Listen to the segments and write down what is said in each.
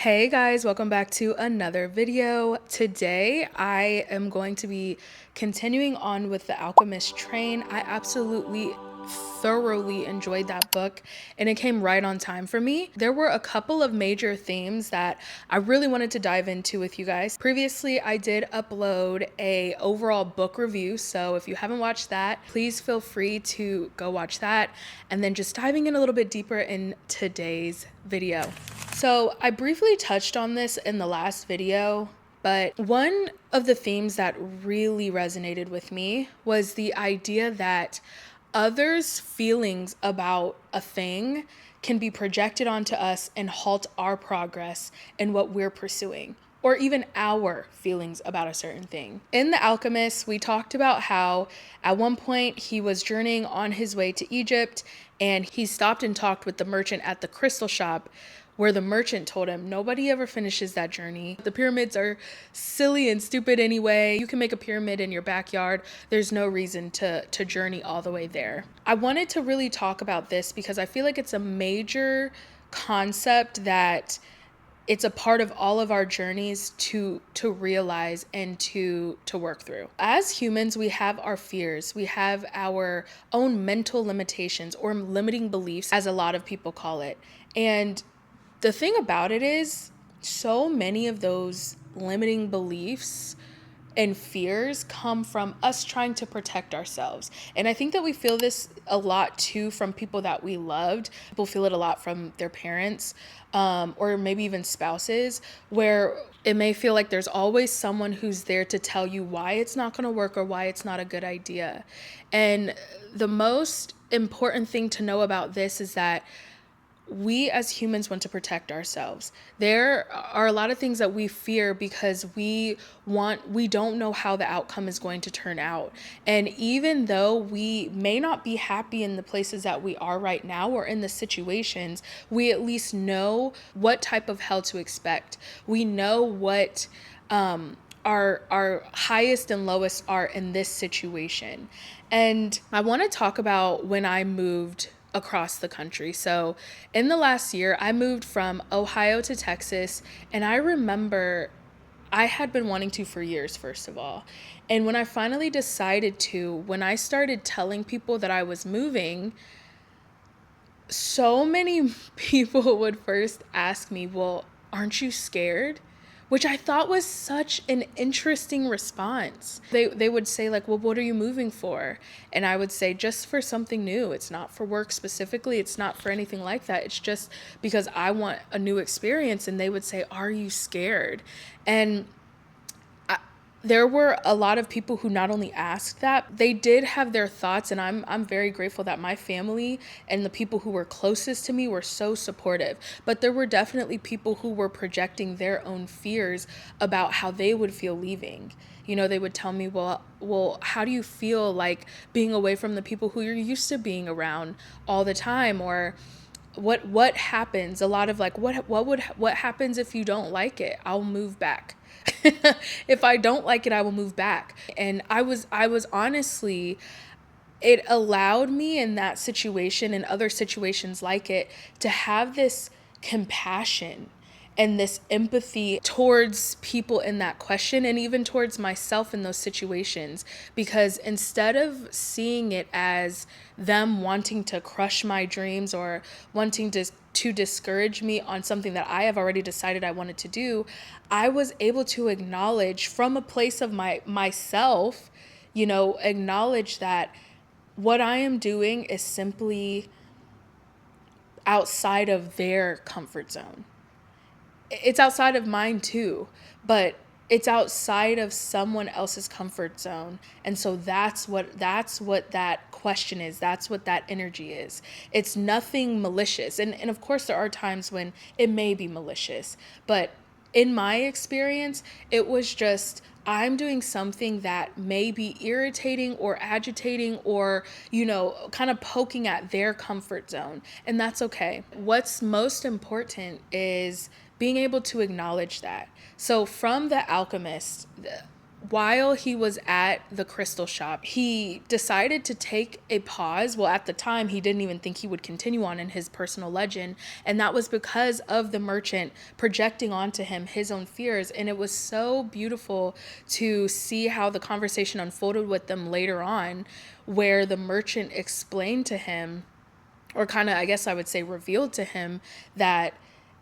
Hey guys, welcome back to another video. Today I am going to be continuing on with the Alchemist train. I absolutely thoroughly enjoyed that book and it came right on time for me. There were a couple of major themes that I really wanted to dive into with you guys. Previously, I did upload a overall book review, so if you haven't watched that, please feel free to go watch that. And then just diving in a little bit deeper in today's video. So I briefly touched on this in the last video, but one of the themes that really resonated with me was the idea that others' feelings about a thing can be projected onto us and halt our progress in what we're pursuing, or even our feelings about a certain thing. In The Alchemist, we talked about how at one point he was journeying on his way to Egypt and he stopped and talked with the merchant at the crystal shop, where the merchant told him nobody ever finishes that journey. The pyramids are silly and stupid anyway. You can make a pyramid in your backyard. There's no reason to journey all the way there. I wanted to really talk about this because I feel like it's a major concept that it's a part of all of our journeys to realize and to work through. As humans, we have our fears. We have our own mental limitations or limiting beliefs, as a lot of people call it. And the thing about it is, so many of those limiting beliefs and fears come from us trying to protect ourselves. And I think that we feel this a lot too from people that we loved. People feel it a lot from their parents, or maybe even spouses, where it may feel like there's always someone who's there to tell you why it's not going to work or why it's not a good idea. And the most important thing to know about this is that we as humans want to protect ourselves. There are a lot of things that we fear because we don't know how the outcome is going to turn out. And even though we may not be happy in the places that we are right now or in the situations, we at least know what type of hell to expect. We know what our highest and lowest are in this situation. And I want to talk about when I moved across the country. So in the last year, I moved from Ohio to Texas, and I remember I had been wanting to for years, first of all. And when I finally decided to, when I started telling people that I was moving, so many people would first ask me, well, aren't you scared? Which I thought was such an interesting response. They would say like, well, what are you moving for? And I would say, just for something new. It's not for work specifically. It's not for anything like that. It's just because I want a new experience. And they would say, are you scared? And there were a lot of people who not only asked that, they did have their thoughts, and I'm very grateful that my family and the people who were closest to me were so supportive. But there were definitely people who were projecting their own fears about how they would feel leaving. You know, they would tell me, well, how do you feel like being away from the people who you're used to being around all the time? Or what happens? A lot of like, what happens if you don't like it? I'll move back. If I don't like it, I will move back. And I was honestly, it allowed me in that situation and other situations like it to have this compassion and this empathy towards people in that question, and even towards myself in those situations, because instead of seeing it as them wanting to crush my dreams or wanting to discourage me on something that I have already decided I wanted to do, I was able to acknowledge from a place of myself, acknowledge that what I am doing is simply outside of their comfort zone. It's outside of mine too, but it's outside of someone else's comfort zone. And so that's what that question is. That's what that energy is. It's nothing malicious. And of course there are times when it may be malicious, but in my experience, it was just, I'm doing something that may be irritating or agitating or, kind of poking at their comfort zone. And that's okay. What's most important is being able to acknowledge that. So from The Alchemist, while he was at the crystal shop, he decided to take a pause. Well, at the time, he didn't even think he would continue on in his personal legend. And that was because of the merchant projecting onto him his own fears. And it was so beautiful to see how the conversation unfolded with them later on, where the merchant explained to him, or kind of, I guess I would say, revealed to him that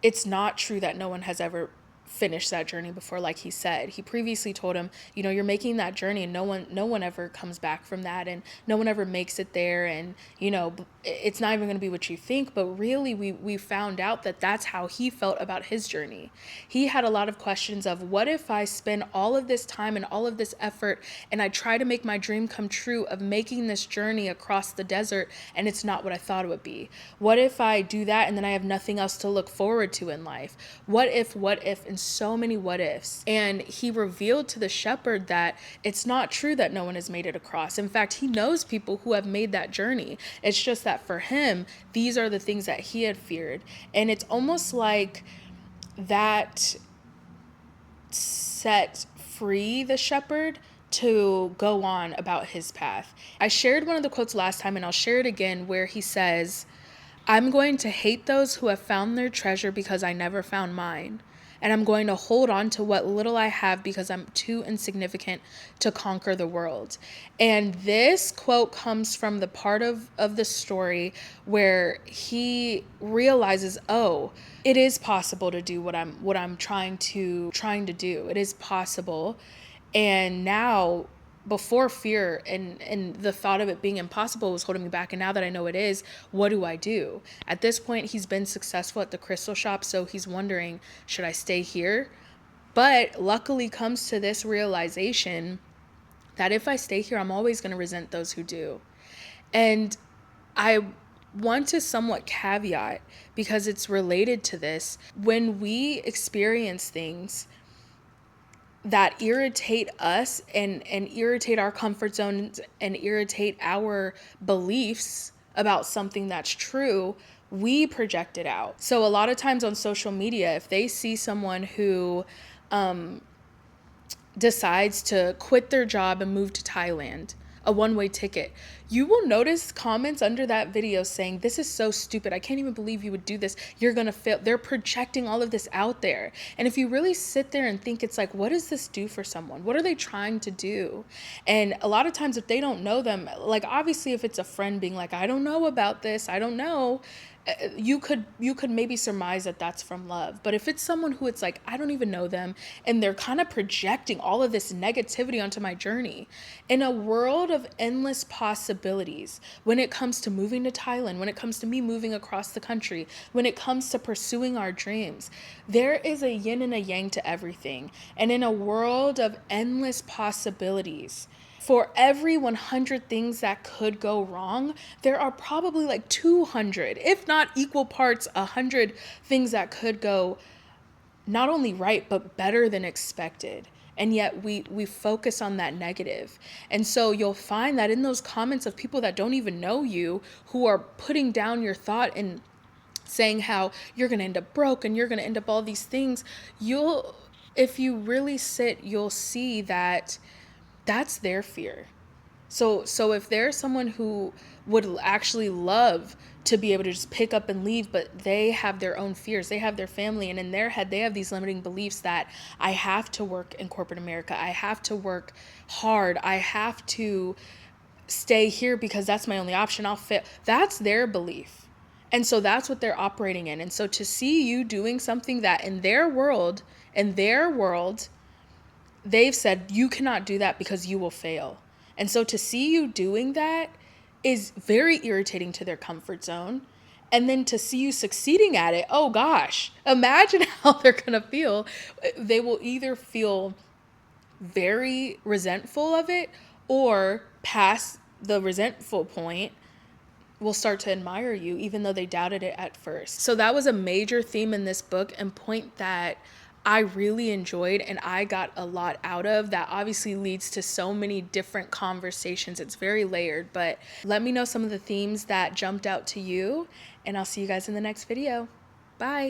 it's not true that no one has ever finished that journey before. Like he said, he previously told him, you know, you're making that journey and no one ever comes back from that, and no one ever makes it there, and you know, it's not even going to be what you think. But really, we found out that that's how he felt about his journey. He had a lot of questions of, what if I spend all of this time and all of this effort and I try to make my dream come true of making this journey across the desert and it's not what I thought it would be? What if I do that and then I have nothing else to look forward to in life? What if, and so many what ifs. And he revealed to the shepherd that it's not true that no one has made it across. In fact, he knows people who have made that journey. It's just that for him, these are the things that he had feared. And it's almost like that set free the shepherd to go on about his path. I shared one of the quotes last time, and I'll share it again, where he says, I'm going to hate those who have found their treasure because I never found mine. And I'm going to hold on to what little I have because I'm too insignificant to conquer the world. And this quote comes from the part of the story where he realizes, oh, it is possible to do what I'm trying to do. It is possible. And now, before fear and the thought of it being impossible was holding me back, and now that I know it is, what do I do? At this point, he's been successful at the crystal shop, so he's wondering, should I stay here? But luckily comes to this realization that if I stay here, I'm always going to resent those who do. And I want to somewhat caveat, because it's related to this, when we experience things that irritate us and irritate our comfort zones and irritate our beliefs about something that's true, we project it out. So a lot of times on social media, if they see someone who decides to quit their job and move to Thailand, a one-way ticket, you will notice comments under that video saying, this is so stupid. I can't even believe you would do this. You're going to fail. They're projecting all of this out there. And if you really sit there and think, it's like, what does this do for someone? What are they trying to do? And a lot of times if they don't know them, like obviously if it's a friend being like, I don't know about this, I don't know, you could maybe surmise that that's from love. But if it's someone who it's like, I don't even know them, and they're kind of projecting all of this negativity onto my journey, in a world of endless possibilities, when it comes to moving to Thailand, when it comes to me moving across the country, when it comes to pursuing our dreams, there is a yin and a yang to everything. And in a world of endless possibilities, for every 100 things that could go wrong, there are probably like 200, if not equal parts, 100 things that could go not only right, but better than expected. And yet we focus on that negative. And so you'll find that in those comments of people that don't even know you, who are putting down your thought and saying how you're going to end up broke and you're going to end up all these things, if you really sit, you'll see that that's their fear. So if there's someone who would actually love to be able to just pick up and leave, but they have their own fears, they have their family, and in their head, they have these limiting beliefs that I have to work in corporate America, I have to work hard, I have to stay here because that's my only option, I'll fail. That's their belief. And so that's what they're operating in. And so to see you doing something that in their world, they've said you cannot do that because you will fail. And so to see you doing that is very irritating to their comfort zone. And then to see you succeeding at it, oh gosh, imagine how they're going to feel. They will either feel very resentful of it, or past the resentful point, will start to admire you even though they doubted it at first. So that was a major theme in this book, and point that I really enjoyed and I got a lot out of, that obviously leads to so many different conversations. It's very layered, but let me know some of the themes that jumped out to you, and I'll see you guys in the next video. Bye.